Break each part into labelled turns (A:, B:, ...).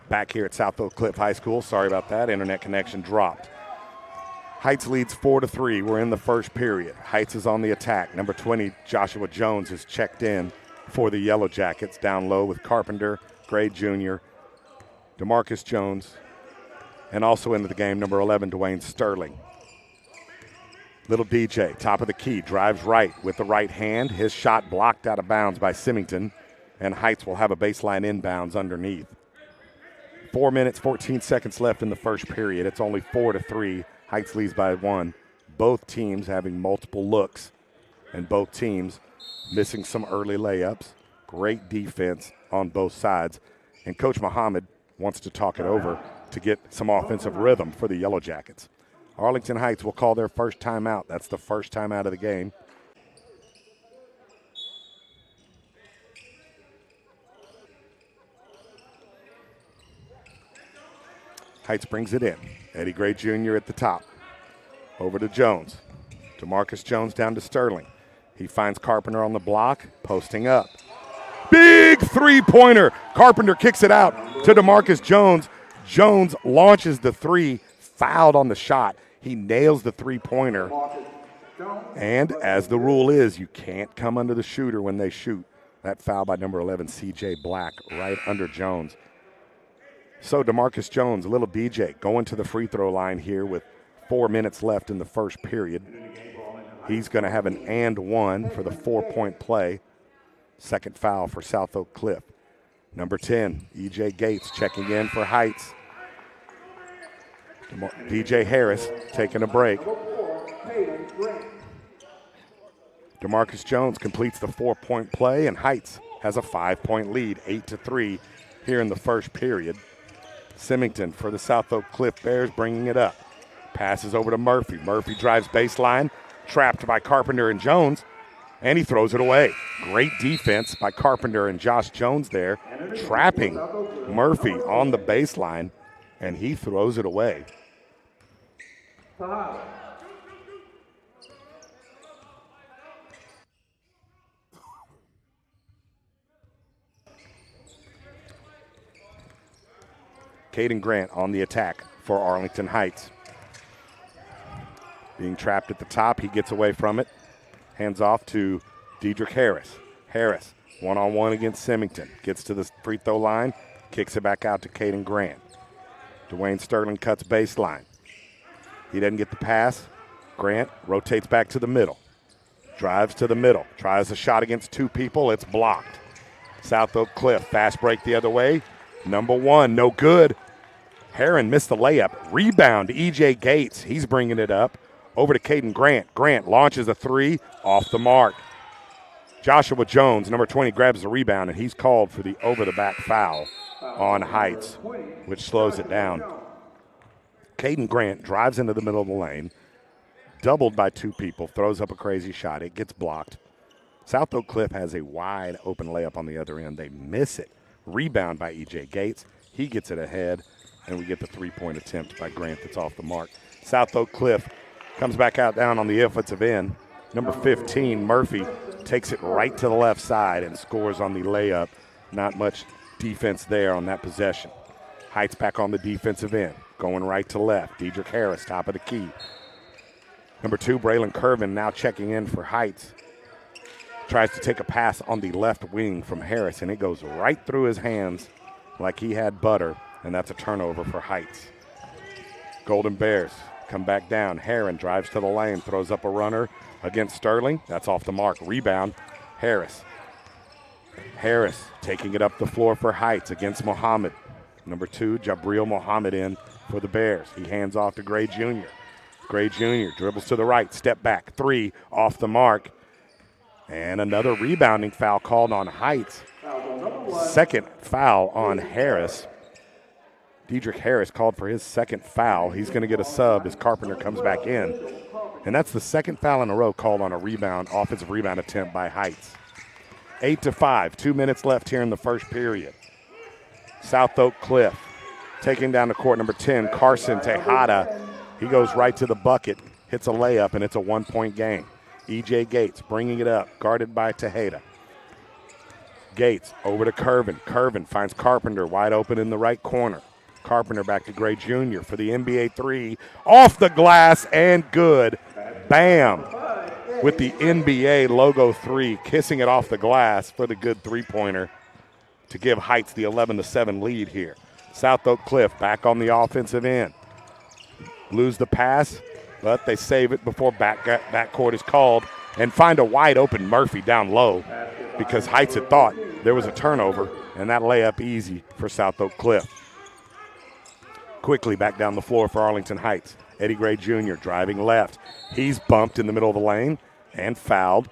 A: back here at South Oak Cliff High School. Sorry about that. Internet connection dropped. Heights leads 4-3. We're in the first period. Heights is on the attack. Number 20, Joshua Jones, is checked in for the Yellow Jackets. Down low with Carpenter, Gray Jr., DeMarcus Jones, and also into the game, number 11, Dwayne Sterling. Little DJ, top of the key, drives right with the right hand. His shot blocked out of bounds by Symington, and Heights will have a baseline inbounds underneath. 4 minutes, 14 seconds left in the first period. It's only 4-3. Heights leads by 1. Both teams having multiple looks, and both teams missing some early layups. Great defense on both sides. And Coach Muhammad wants to talk it over to get some offensive rhythm for the Yellow Jackets. Arlington Heights will call their first timeout. That's the first timeout of the game. Heights brings it in. Eddie Gray Jr. at the top. Over to Jones. DeMarcus Jones down to Sterling. He finds Carpenter on the block, posting up. Big three-pointer. Carpenter kicks it out to DeMarcus Jones. Jones launches the three, fouled on the shot. He nails the three-pointer. And as the rule is, you can't come under the shooter when they shoot. That foul by number 11, C.J. Black, right under Jones. So DeMarcus Jones, little DJ, going to the free throw line here with 4 minutes left in the first period. He's going to have an and one for the 4-point play. Second foul for South Oak Cliff. Number 10, E.J. Gates checking in for Heights. DJ Harris taking a break. DeMarcus Jones completes the 4-point play, and Heights has a 5-point lead, 8-3 here in the first period. Symington for the South Oak Cliff Bears bringing it up. Passes over to Murphy. Murphy drives baseline, trapped by Carpenter and Jones, and he throws it away. Great defense by Carpenter and Josh Jones there, trapping Murphy on the baseline, and he throws it away. Caden Grant on the attack for Arlington Heights. Being trapped at the top, he gets away from it. Hands off to Dedrick Harris. Harris, one-on-one against Symington. Gets to the free throw line, kicks it back out to Caden Grant. Dwayne Sterling cuts baseline. He doesn't get the pass. Grant rotates back to the middle. Drives to the middle. Tries a shot against two people. It's blocked. South Oak Cliff, fast break the other way. Number 1, no good. Herron missed the layup. Rebound, E.J. Gates. He's bringing it up. Over to Caden Grant. Grant launches a three, off the mark. Joshua Jones, number 20, grabs the rebound, and he's called for the over-the-back foul on Heights, which slows it down. Caden Grant drives into the middle of the lane, doubled by two people, throws up a crazy shot. It gets blocked. South Oak Cliff has a wide open layup on the other end. They miss it. Rebound by E.J. Gates. He gets it ahead, and we get the three-point attempt by Grant that's off the mark. South Oak Cliff comes back out down on the offensive end. Number 15, Murphy, takes it right to the left side and scores on the layup. Not much defense there on that possession. Heights back on the defensive end, going right to left. Dedrick Harris, top of the key. Number 2, Braylon Curvin, now checking in for Heights. Tries to take a pass on the left wing from Harris, and it goes right through his hands like he had butter, and that's a turnover for Heights. Golden Bears come back down. Herron drives to the lane, throws up a runner against Sterling. That's off the mark. Rebound, Harris. Harris taking it up the floor for Heights against Muhammad. Number 2, Jabril Muhammad in for the Bears. He hands off to Gray Jr. Gray Jr. dribbles to the right, step back, 3 off the mark. And another rebounding foul called on Heights. Second foul on Harris. Dedrick Harris called for his second foul. He's going to get a sub as Carpenter comes back in. And that's the second foul in a row called on a rebound, offensive rebound attempt by Heights. 8-5, 2 minutes left here in the first period. South Oak Cliff taking down the court, number 10, Carson Tejada. He goes right to the bucket, hits a layup, and it's a 1-point game. E.J. Gates bringing it up, guarded by Tejada. Gates over to Curvin. Curvin finds Carpenter wide open in the right corner. Carpenter back to Gray Jr. for the NBA three. Off the glass and good. Bam. With the NBA logo three, kissing it off the glass for the good three-pointer to give Heights the 11-7 lead here. South Oak Cliff back on the offensive end. Lose the pass, but they save it before backcourt is called and find a wide open Murphy down low because Heights had thought there was a turnover, and that layup easy for South Oak Cliff. Quickly back down the floor for Arlington Heights. Eddie Gray Jr. driving left. He's bumped in the middle of the lane and fouled,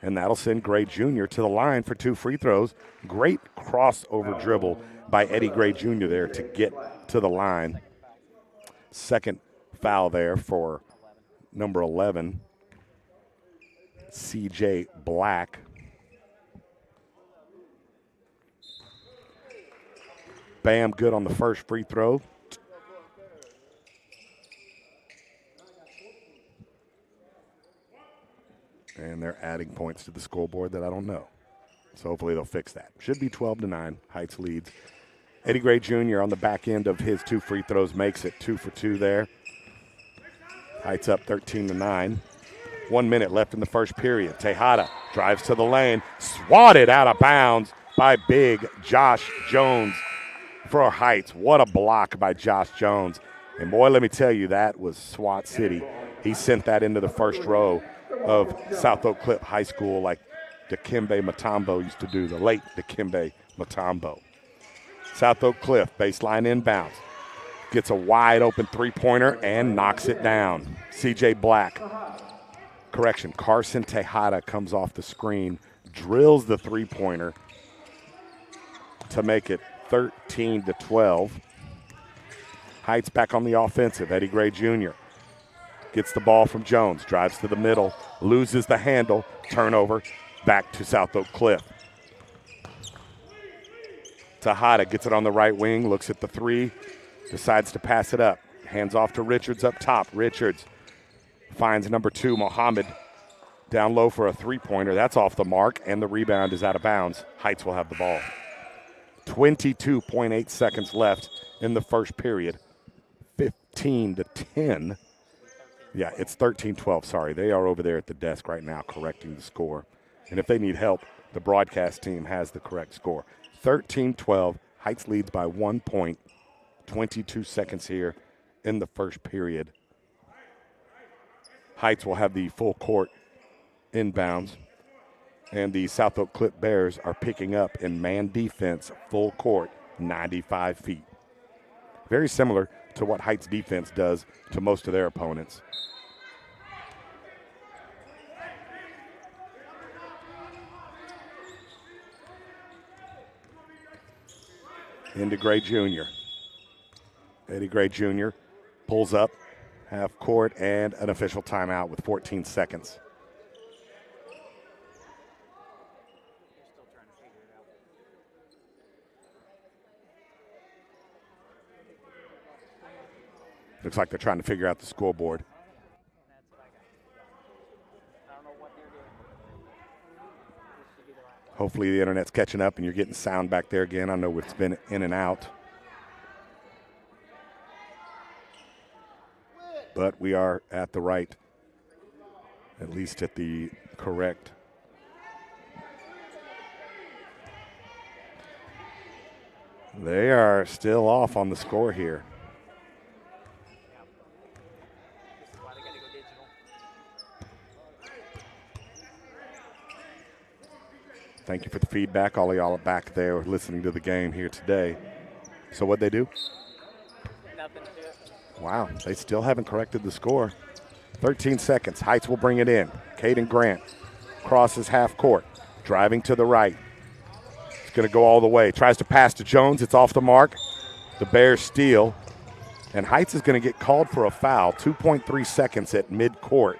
A: and that'll send Gray Jr. to the line for 2 free throws. Great crossover dribble by Eddie Gray Jr. there to get to the line. Second foul there for number 11, C.J. Black. Bam, good on the first free throw. And they're adding points to the scoreboard that I don't know. So hopefully they'll fix that. Should be 12-9. Heights leads. Eddie Gray Jr. on the back end of his 2 free throws makes it 2 for 2 there. Heights up 13-9. 1 minute left in the first period. Tejada drives to the lane. Swatted out of bounds by big Josh Jones for Heights. What a block by Josh Jones. And boy, let me tell you, that was SWAT City. He sent that into the first row of South Oak Cliff High School like Dikembe Mutombo used to do, the late Dikembe Mutombo. South Oak Cliff, baseline inbounds. Gets a wide open three-pointer and knocks it down. C.J. Black, Carson Tejada comes off the screen, drills the three-pointer to make it 13-12. Heights back on the offensive. Eddie Gray Jr. gets the ball from Jones, drives to the middle, loses the handle, turnover, back to South Oak Cliff. Tejada gets it on the right wing, looks at the three, decides to pass it up. Hands off to Richards up top. Richards finds number 2, Mohammed, down low for a three-pointer. That's off the mark, and the rebound is out of bounds. Heights will have the ball. 22.8 seconds left in the first period. 15-10. Yeah, it's 13-12, sorry. They are over there at the desk right now correcting the score. And if they need help, the broadcast team has the correct score. 13-12, Heights leads by 1 point. 22 seconds here in the first period. Heights will have the full court inbounds. And the South Oak Cliff Bears are picking up in man defense, full court, 95 feet. Very similar to what Heights defense does to most of their opponents. Into Gray Jr. Eddie Gray Jr. pulls up, half court, and an official timeout with 14 seconds. Looks like they're trying to figure out the scoreboard. Hopefully the internet's catching up and you're getting sound back there again. I know it's been in and out. But we are at the right, at least at the correct. They are still off on the score here. Thank you for the feedback. All of y'all are back there listening to the game here today. So what'd they do?
B: Nothing to do.
A: Wow, they still haven't corrected the score. 13 seconds. Heights will bring it in. Caden Grant crosses half court, driving to the right. It's going to go all the way. Tries to pass to Jones. It's off the mark. The Bears steal. And Heights is going to get called for a foul. 2.3 seconds at midcourt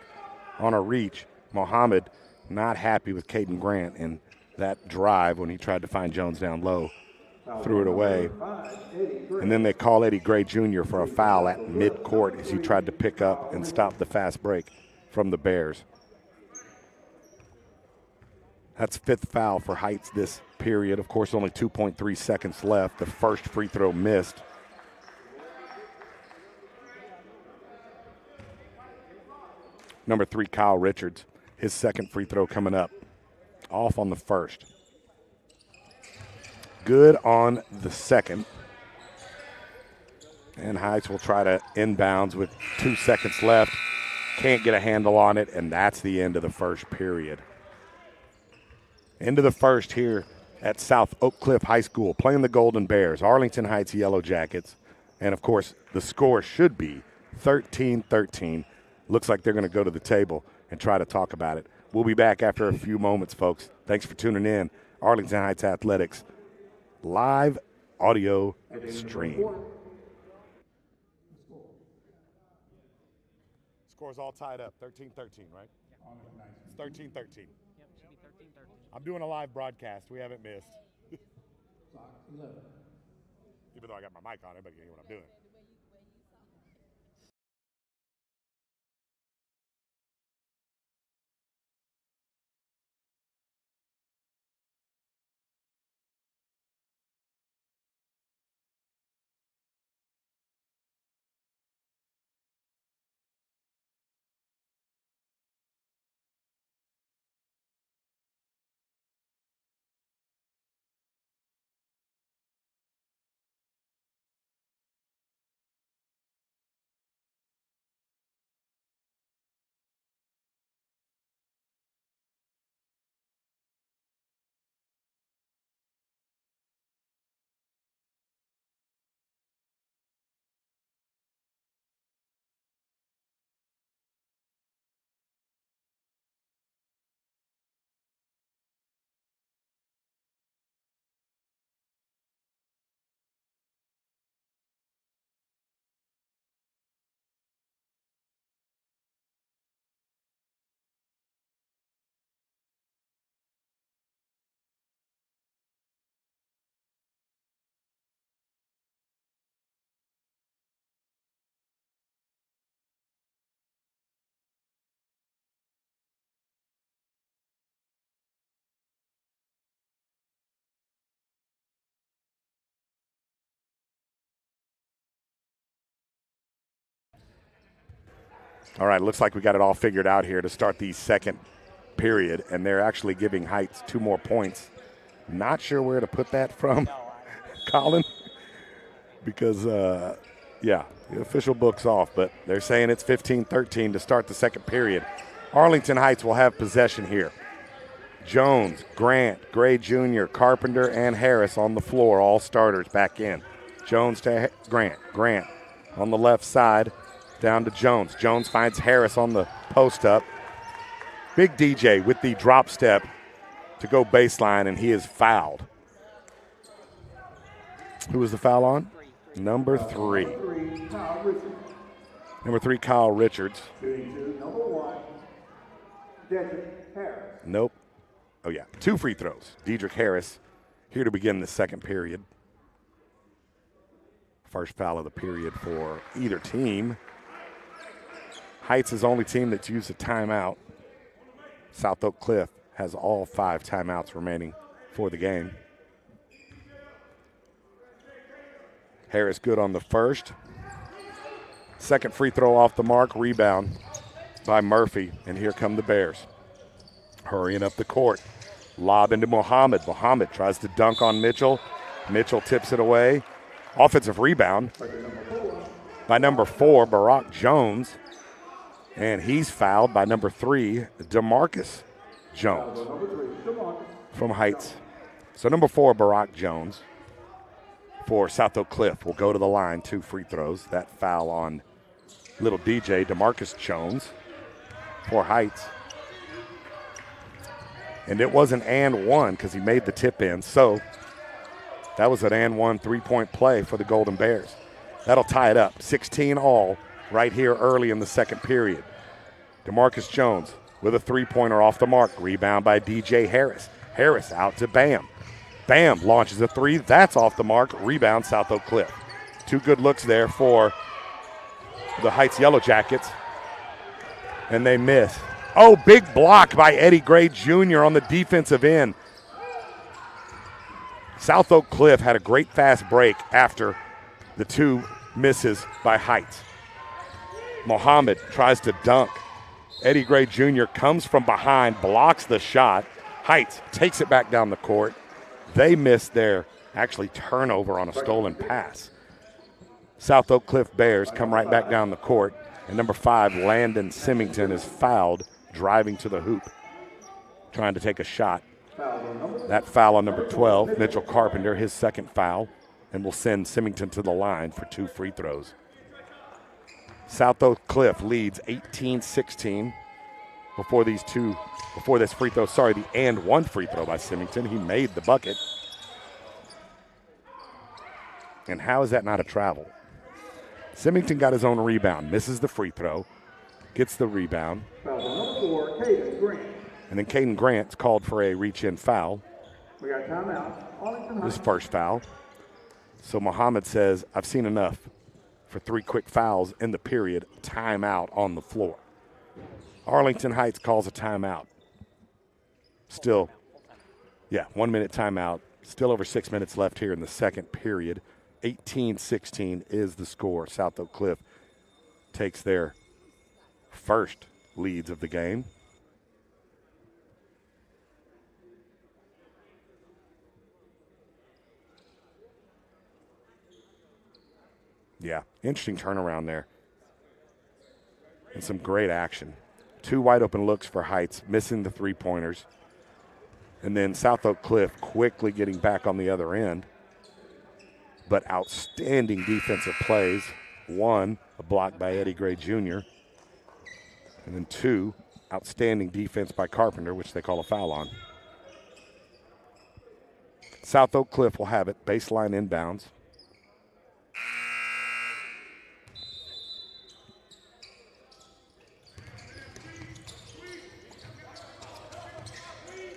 A: on a reach. Mohammed not happy with Caden Grant and that drive when he tried to find Jones down low. Threw it away. And then they call Eddie Gray Jr. for a foul at midcourt as he tried to pick up and stop the fast break from the Bears. That's 5th foul for Heights this period. Of course, only 2.3 seconds left. The first free throw missed. Number 3, Kyle Richards. His second free throw coming up. Off on the first. Good on the second. And Heights will try to inbounds with 2 seconds left. Can't get a handle on it, and that's the end of the first period. End of the first here at South Oak Cliff High School, playing the Golden Bears, Arlington Heights Yellow Jackets. And, of course, the score should be 13-13. Looks like they're going to go to the table and try to talk about it. We'll be back after a few moments, folks. Thanks for tuning in. Arlington Heights Athletics, live audio stream. Score's all tied up, 13-13, right? It's 13-13.
B: Yep, should be 13-13.
A: I'm doing a live broadcast. We haven't missed. Even though I got my mic on, everybody can hear what I'm doing. All right, looks like we got it all figured out here to start the second period, and they're actually giving Heights 2 more points. Not sure where to put that from, Colin, because, yeah, the official book's off, but they're saying it's 15-13 to start the second period. Arlington Heights will have possession here. Jones, Grant, Gray Jr., Carpenter, and Harris on the floor, all starters back in. Jones to Grant. Grant on the left side. Down to Jones. Jones finds Harris on the post up. Big DJ with the drop step to go baseline, and he is fouled. Who was the foul on? Number 3. Number 3, Kyle Richards.
C: Number 1, Dedrick Harris.
A: Nope. Oh, yeah. 2 free throws. Dedrick Harris here to begin the second period. First foul of the period for either team. Heights is the only team that's used a timeout. South Oak Cliff has all 5 timeouts remaining for the game. Harris good on the first. Second free throw off the mark, rebound by Murphy, and here come the Bears. Hurrying up the court. Lob into Muhammad. Muhammad tries to dunk on Mitchell. Mitchell tips it away. Offensive rebound by number 4, Barack Jones. And he's fouled by number 3, DeMarcus Jones from Heights. So number 4, Barack Jones for South Oak Cliff will go to the line, 2 free throws. That foul on little DJ, DeMarcus Jones for Heights. And it was an and one because he made the tip in. So that was an and one 3-point play for the Golden Bears. That'll tie it up, 16 all right here early in the second period. DeMarcus Jones with a 3-pointer off the mark. Rebound by DJ Harris. Harris out to Bam. Bam launches a 3. That's off the mark. Rebound South Oak Cliff. 2 good looks there for the Heights Yellow Jackets. And they miss. Oh, big block by Eddie Gray Jr. on the defensive end. South Oak Cliff had a great fast break after the two misses by Heights. Mohammed tries to dunk. Eddie Gray Jr. comes from behind, blocks the shot. Heights takes it back down the court. They missed their actually turnover on a stolen pass. South Oak Cliff Bears come right back down the court, and number 5, Landon Symington, is fouled driving to the hoop, trying to take a shot. That foul on number 12, Mitchell Carpenter, his second foul, and will send Symington to the line for 2 free throws. South Oak Cliff leads 18-16 before this free throw. Sorry, the and one free throw by Symington. He made the bucket. And how is that not a travel? Symington got his own rebound, misses the free throw, gets the rebound. And then Caden Grant's called for a reach-in foul.
C: We got timeout. Arlington
A: His first foul. So Mohammed says, I've seen enough for 3 quick fouls in the period. Timeout on the floor. Arlington Heights calls a timeout. Still, 1 minute timeout. Still over 6 minutes left here in the second period. 18-16 is the score. South Oak Cliff takes their first leads of the game. Yeah, interesting turnaround there. And some great action. 2 wide open looks for Heights, missing the 3-pointers. And then South Oak Cliff quickly getting back on the other end. But outstanding defensive plays. 1, a block by Eddie Gray Jr. And then 2, outstanding defense by Carpenter, which they call a foul on. South Oak Cliff will have it, baseline inbounds.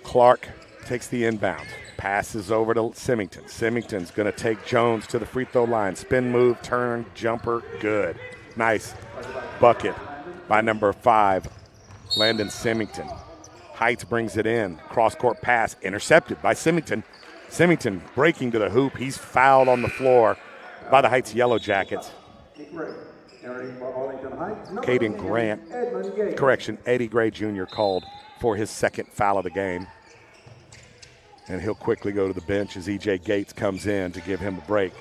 A: Clark takes the inbound, passes over to Symington. Symington's going to take Jones to the free throw line. Spin move, turn, jumper, good. Nice bucket by number 5, Landon Symington. Heights brings it in. Cross-court pass intercepted by Symington. Symington breaking to the hoop. He's fouled on the floor by the Heights Yellow Jackets. Caden Grant, Eddie Gray Jr. called for his second foul of the game. And he'll quickly go to the bench as E.J. Gates comes in to give him a break.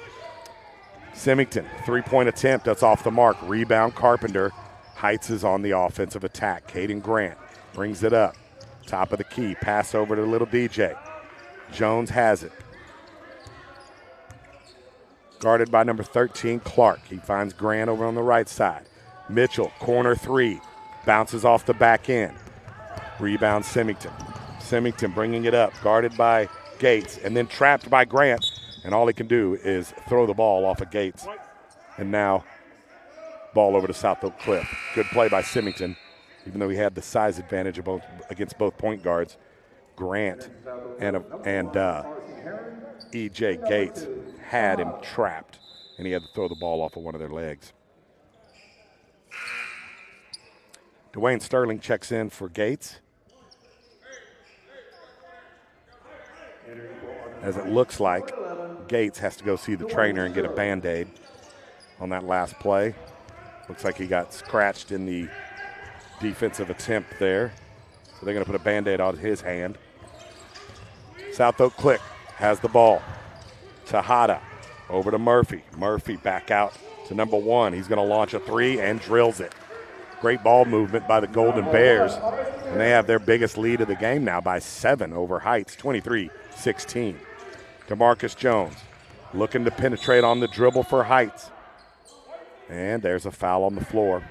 A: Symington, 3-point attempt. That's off the mark. Rebound, Carpenter. Heights is on the offensive attack. Caden Grant brings it up. Top of the key. Pass over to little DJ. Jones has it. Guarded by number 13, Clark. He finds Grant over on the right side. Mitchell, corner 3. Bounces off the back end. Rebound, Symington. Symington bringing it up, guarded by Gates, and then trapped by Grant. And all he can do is throw the ball off of Gates. And now, ball over to South Oak Cliff. Good play by Symington, even though he had the size advantage of against both point guards. Grant and E.J. Gates had him trapped, and he had to throw the ball off of one of their legs. Dwayne Sterling checks in for Gates. As it looks like Gates has to go see the trainer and get a Band-Aid on that last play. Looks like he got scratched in the defensive attempt there. So they're going to put a Band-Aid on his hand. South Oak Cliff has the ball. Tejada over to Murphy. Murphy back out to number 1. He's going to launch a 3 and drills it. Great ball movement by the Golden Bears. And they have their biggest lead of the game now by 7 over Heights, 23-16. DeMarcus Jones looking to penetrate on the dribble for Heights. And there's a foul on the floor.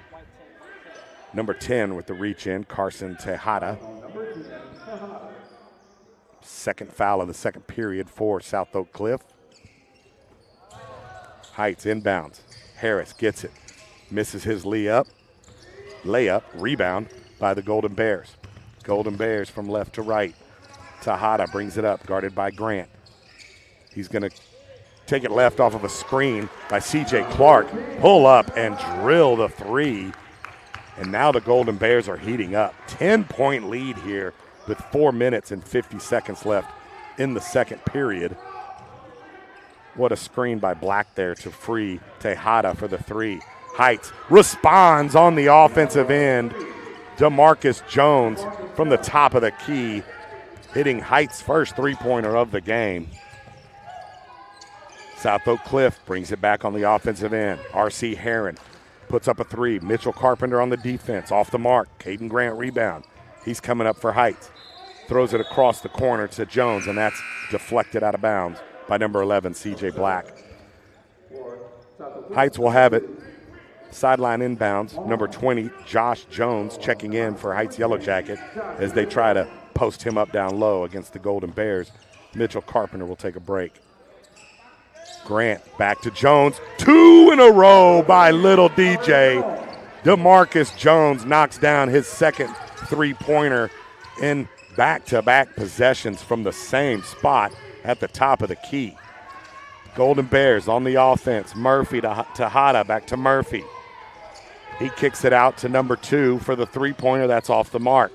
A: Number 10 with the reach in, Carson Tejada. Second foul of the second period for South Oak Cliff. Heights inbounds. Harris gets it. Misses his layup, rebound by the Golden Bears. Golden Bears from left to right. Tejada brings it up, guarded by Grant. He's going to take it left off of a screen by C.J. Clark. Pull up and drill the 3. And now the Golden Bears are heating up. 10-point lead here with 4 minutes and 50 seconds left in the second period. What a screen by Black there to free Tejada for the three. Heights responds on the offensive end. DeMarcus Jones from the top of the key, hitting Heights' first three-pointer of the game. South Oak Cliff brings it back on the offensive end. R.C. Herron puts up a three. Mitchell Carpenter on the defense, off the mark. Caden Grant rebound. He's coming up for Heights. Throws it across the corner to Jones, and that's deflected out of bounds by number 11, C.J. Black. Heights will have it. Sideline inbounds. Number 20, Josh Jones, checking in for Heights Yellow Jacket as they try to post him up down low against the Golden Bears. Mitchell Carpenter will take a break. Grant back to Jones. 2 in a row by little DJ. DeMarcus Jones knocks down his second three-pointer in back-to-back possessions from the same spot at the top of the key. Golden Bears on the offense. Murphy to Tejada, back to Murphy. He kicks it out to number 2 for the three-pointer. That's off the mark.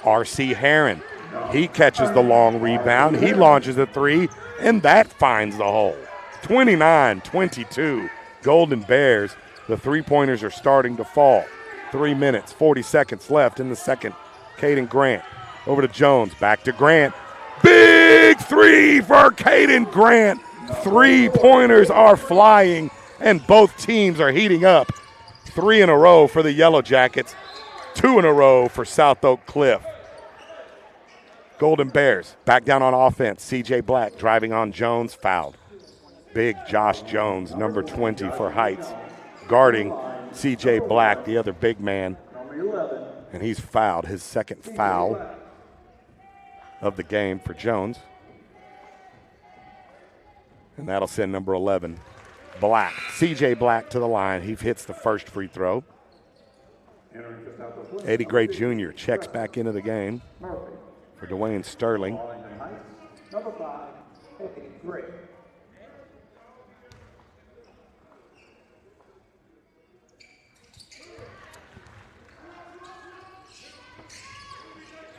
A: R.C. Herron. He catches the long rebound. He launches a three, and that finds the hole. 29-22. Golden Bears. The three-pointers are starting to fall. 3 minutes, 40 seconds left in the second. Caden Grant over to Jones. Back to Grant. Big three for Caden Grant. Three-pointers are flying, and both teams are heating up. 3 in a row for the Yellow Jackets. 2 in a row for South Oak Cliff. Golden Bears back down on offense. C.J. Black driving on Jones, fouled. Big Josh Jones, number 20 for Heights, guarding C.J. Black, the other big man. And he's fouled, his second foul of the game for Jones. And that'll send number 11, Black. C.J. Black to the line. He hits the first free throw. Eddie Gray Jr. checks back into the game for Dwayne Sterling.
C: Number 5, Eddie Gray.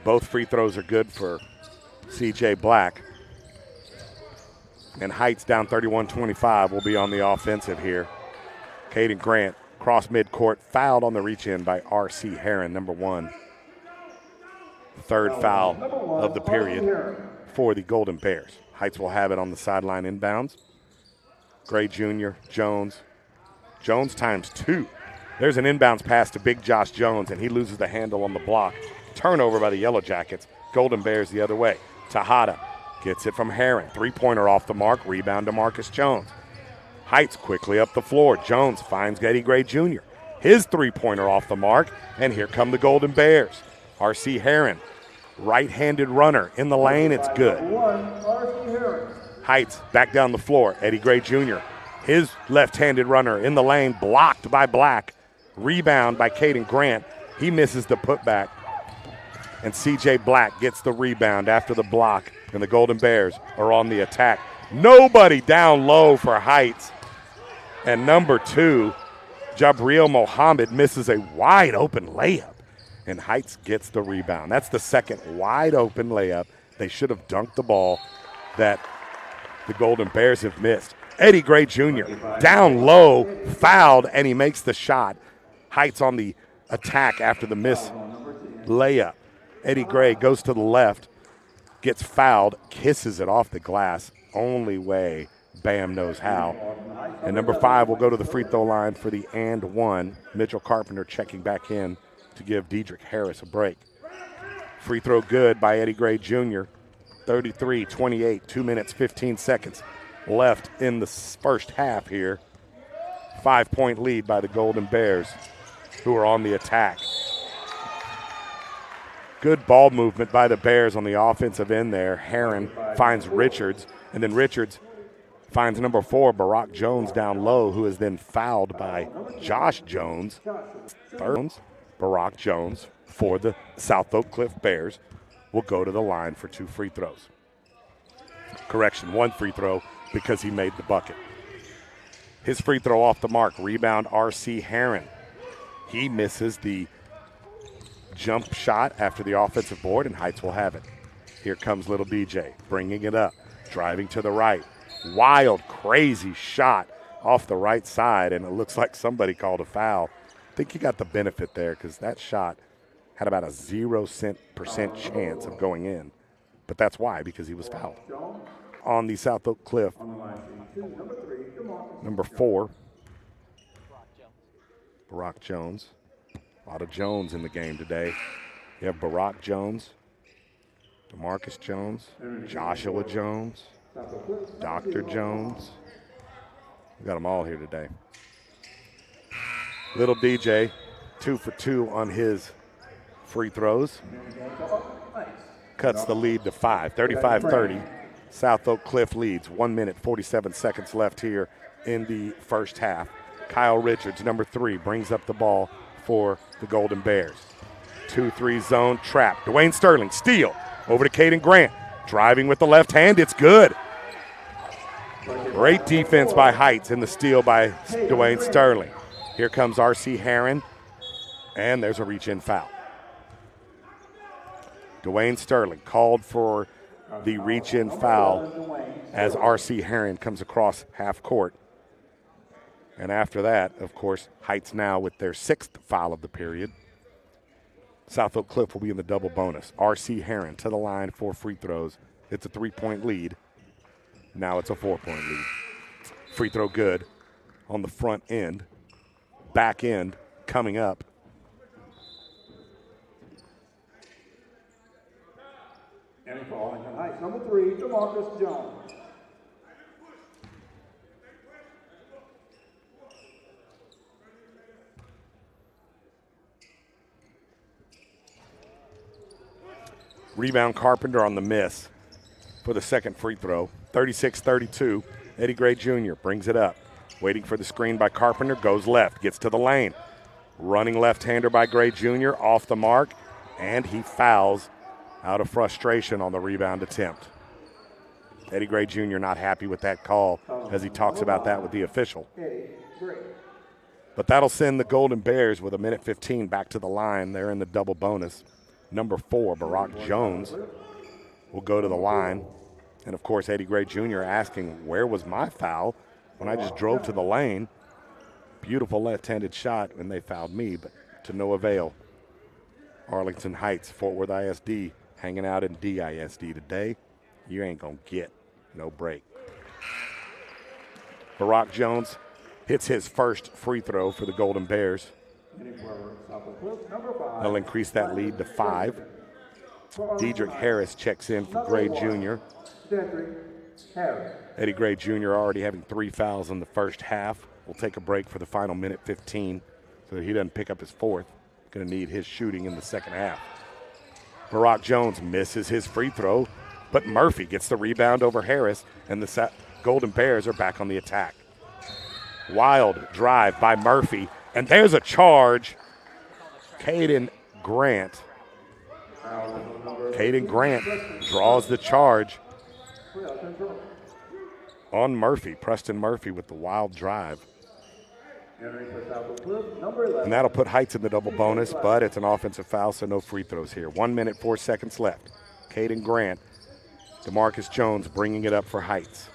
A: Both free throws are good for C.J. Black. And Heights down 31-25 will be on the offensive here. Caden Grant, cross midcourt, fouled on the reach-in by R.C. Herron, number 1. Third foul of the period for the Golden Bears. Heights will have it on the sideline inbounds. Gray Jr., Jones. Jones times 2. There's an inbounds pass to Big Josh Jones, and he loses the handle on the block. Turnover by the Yellow Jackets. Golden Bears the other way. Tejada gets it from Herron. Three-pointer off the mark. Rebound to Marcus Jones. Heights quickly up the floor. Jones finds Eddie Gray Jr. His three-pointer off the mark. And here come the Golden Bears. R.C. Herron, right-handed runner in the lane. It's good. Heights back down the floor. Eddie Gray Jr. His left-handed runner in the lane, blocked by Black. Rebound by Caden Grant. He misses the putback. And C.J. Black gets the rebound after the block, and the Golden Bears are on the attack. Nobody down low for Heights. And number 2, Jabril Mohammed misses a wide-open layup, and Heights gets the rebound. That's the second wide-open layup. They should have dunked the ball that the Golden Bears have missed. Eddie Gray Jr. down low, fouled, and he makes the shot. Heights on the attack after the miss layup. Eddie Gray goes to the left, gets fouled, kisses it off the glass. Only way Bam knows how. And number 5 will go to the free throw line for the and one. Mitchell Carpenter checking back in to give Dedrick Harris a break. Free throw good by Eddie Gray Jr. 33-28, 2 minutes, 15 seconds left in the first half here. 5-point lead by the Golden Bears, who are on the attack. Good ball movement by the Bears on the offensive end there. Herron finds Richards, and then Richards finds number 4, Barack Jones, down low, who is then fouled by Josh Jones. Barack Jones for the South Oak Cliff Bears will go to the line for 2 free throws. Correction, 1 free throw because he made the bucket. His free throw off the mark. Rebound, R.C. Herron. He misses the jump shot after the offensive board, and Heights will have it. Here comes little DJ, bringing it up, driving to the right. Wild, crazy shot off the right side, and it looks like somebody called a foul. I think he got the benefit there because that shot had about a 0% chance of going in. But that's why, because he was fouled. On the South Oak Cliff, number 4, Barack Jones. A lot of Jones in the game today. You have Barack Jones, DeMarcus Jones, Joshua Jones, Dr. Jones. We got them all here today. Little DJ, 2 for 2 on his free throws. Cuts the lead to 5, 35-30. South Oak Cliff leads. 1 minute, 47 seconds left here in the first half. Kyle Richards, number 3, brings up the ball for the Golden Bears. 2-3 zone trap. Dwayne Sterling, steal. Over to Caden Grant. Driving with the left hand. It's good. Great defense by Heights and the steal by Dwayne Sterling. Here comes R.C. Herron, and there's a reach-in foul. Dwayne Sterling called for the reach-in foul as R.C. Herron comes across half court. And after that, of course, Heights now with their 6th foul of the period. South Oak Cliff will be in the double bonus. R.C. Herron to the line for free throws. It's a 3-point lead. Now it's a 4-point lead. Free throw good on the front end. Back end coming up.
C: And for Arlington Heights, number 3, DeMarcus Jones.
A: Rebound Carpenter on the miss for the second free throw. 36-32. Eddie Gray Jr. brings it up. Waiting for the screen by Carpenter. Goes left. Gets to the lane. Running left-hander by Gray Jr. Off the mark. And he fouls out of frustration on the rebound attempt. Eddie Gray Jr. not happy with that call as he talks about that with the official. But that'll send the Golden Bears with 1:15 back to the line. They're in the double bonus. Number 4, Barack Jones, will go to the line. And, of course, Eddie Gray Jr. asking, where was my foul when I just drove to the lane? Beautiful left-handed shot, and they fouled me, but to no avail. Arlington Heights, Fort Worth ISD, hanging out in DISD today. You ain't going to get no break. Barack Jones hits his first free throw for the Golden Bears. They'll increase that lead to 5. Dedrick Harris checks in for Gray Jr. Eddie Gray Jr. already having 3 fouls in the first half. We'll take a break for the final 1:15 so that he doesn't pick up his 4th. Going to need his shooting in the second half. Barack Jones misses his free throw, but Murphy gets the rebound over Harris, and the Golden Bears are back on the attack. Wild drive by Murphy, and there's a charge. Caden Grant draws the charge on Murphy. Preston Murphy with the wild drive. And that'll put Heights in the double bonus, but it's an offensive foul, so no free throws here. 1 minute, 4 seconds left. Caden Grant, DeMarcus Jones bringing it up for Heights.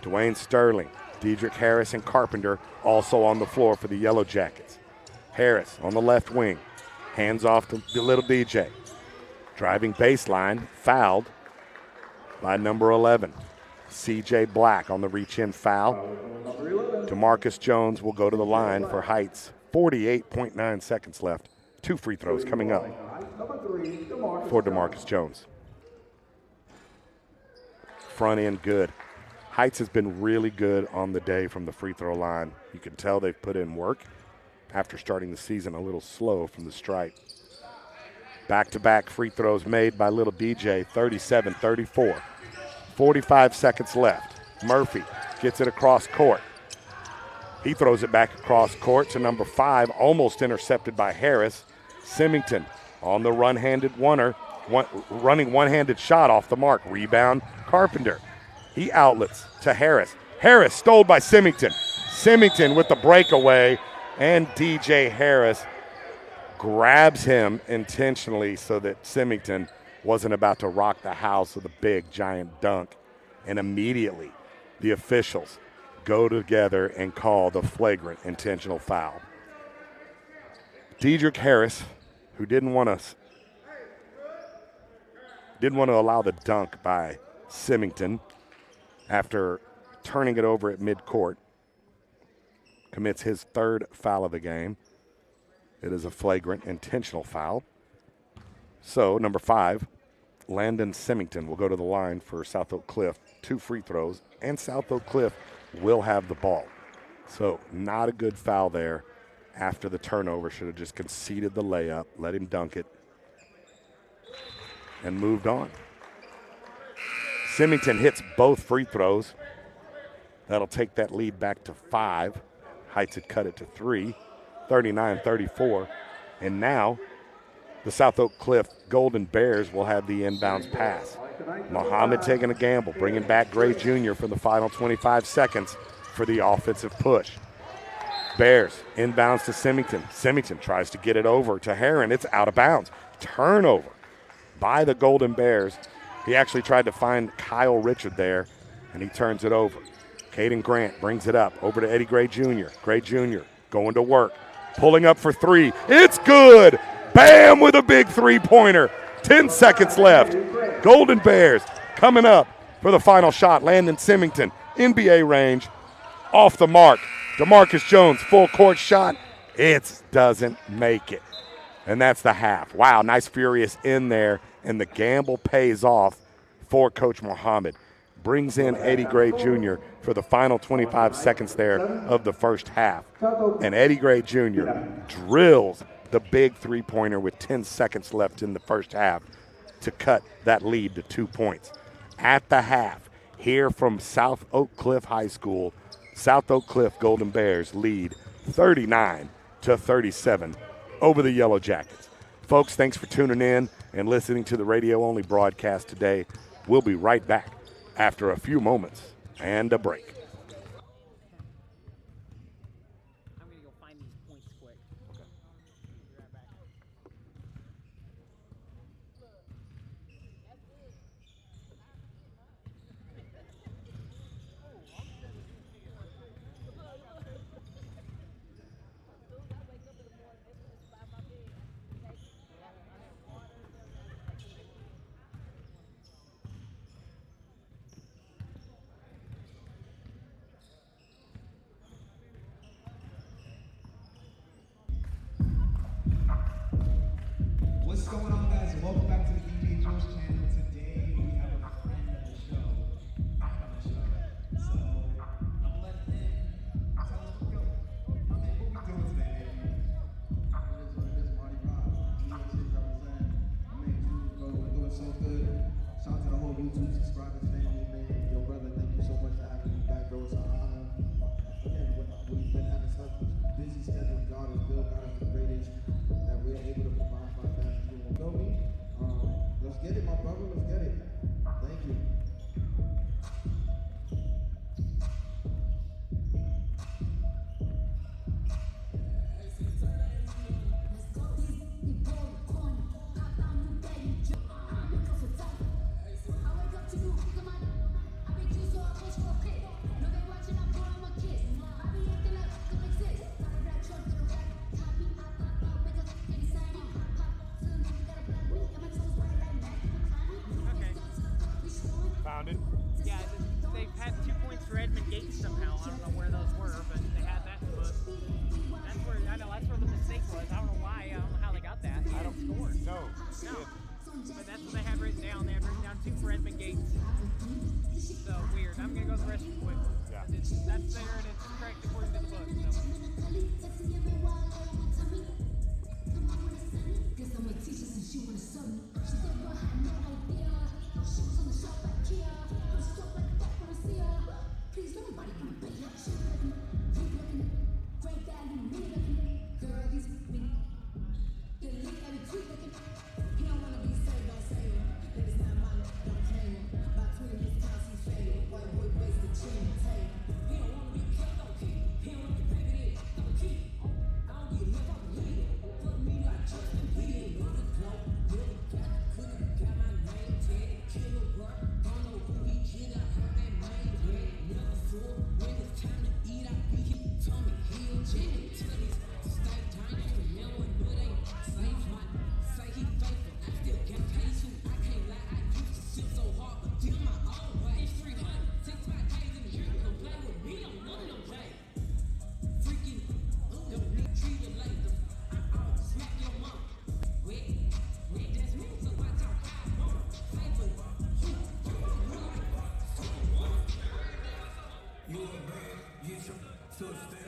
A: Dwayne Sterling, Dedrick Harris, and Carpenter also on the floor for the Yellow Jackets. Harris on the left wing, hands off to the little DJ. Driving baseline, fouled by number 11. C.J. Black on the reach-in foul. DeMarcus Jones will go to the line for Heights. 48.9 seconds left. 2 free throws coming up for DeMarcus Jones. Front end good. Heights has been really good on the day from the free throw line. You can tell they've put in work after starting the season a little slow from the stripe. Back-to-back free throws made by little DJ, 37-34. 45 seconds left. Murphy gets it across court. He throws it back across court to number 5, almost intercepted by Harris. Symington on the running one-handed shot off the mark. Rebound, Carpenter. He outlets to Harris. Harris stole by Symington. Symington with the breakaway, and DJ Harris grabs him intentionally so that Symington wasn't about to rock the house with a big, giant dunk. And immediately the officials go together and call the flagrant intentional foul. Dedrick Harris, who didn't want to allow the dunk by Symington after turning it over at midcourt, commits his third foul of the game. It is a flagrant intentional foul. So, number 5, Landon Symington will go to the line for South Oak Cliff. 2 free throws, and South Oak Cliff will have the ball. So, not a good foul there after the turnover. Should have just conceded the layup, let him dunk it, and moved on. Symington hits both free throws. That'll take that lead back to 5. Heights had cut it to 3, 39-34. And now the South Oak Cliff Golden Bears will have the inbounds pass. Muhammad taking a gamble, bringing back Gray Jr. for the final 25 seconds for the offensive push. Bears inbounds to Symington. Symington tries to get it over to Heron. It's out of bounds. Turnover by the Golden Bears. He actually tried to find Kyle Richard there, and he turns it over. Caden Grant brings it up over to Eddie Gray Jr. Gray Jr. going to work, pulling up for 3. It's good. Bam with a big three-pointer. 10 seconds left. Golden Bears coming up for the final shot. Landon Symington, NBA range, off the mark. DeMarcus Jones, full court shot. It doesn't make it. And that's the half. Wow, nice furious in there, and the gamble pays off for Coach Muhammad. Brings in Eddie Gray Jr. for the final 25 seconds there of the first half. And Eddie Gray Jr. drills the big three-pointer with 10 seconds left in the first half to cut that lead to 2 points. At the half, here from South Oak Cliff High School, South Oak Cliff Golden Bears lead 39-37 over the Yellow Jackets. Folks, thanks for tuning in and listening to the radio-only broadcast today. We'll be right back after a few moments and a break.
B: I'm going to go find these points quick. Okay. Be right back.
D: What's going on, guys? Welcome back to the DJ Joe's channel. Today we have a friend of the show. So I'm gonna let him tell us, yo, I mean, what we doing today, baby? It is Marty Rock. New York City represent. I mean, bro, we're doing so good. Shout out to the whole YouTube subscribers family, man. Yo, brother, thank you so much for having me back, bro. It's an honor. Again, we've been having such busy schedule. God is good. God is the greatest. That we're able to provide for our families. You know me? Let's get it, my brother. Let's get it. Thank you.
A: Found it.
B: Yeah, they've had 2 points for Edmund Gates somehow. I don't know where those were, but they had that in the book. That's where the mistake was. I don't know why. I don't know how they got that.
A: I don't score. No.
B: But that's what they had written down. They had written down 2 for Edmund Gates. So weird. I'm gonna go the rest of it quick.
A: Yeah.
B: That's there and it's correct according to the book. So.
E: Touchdown.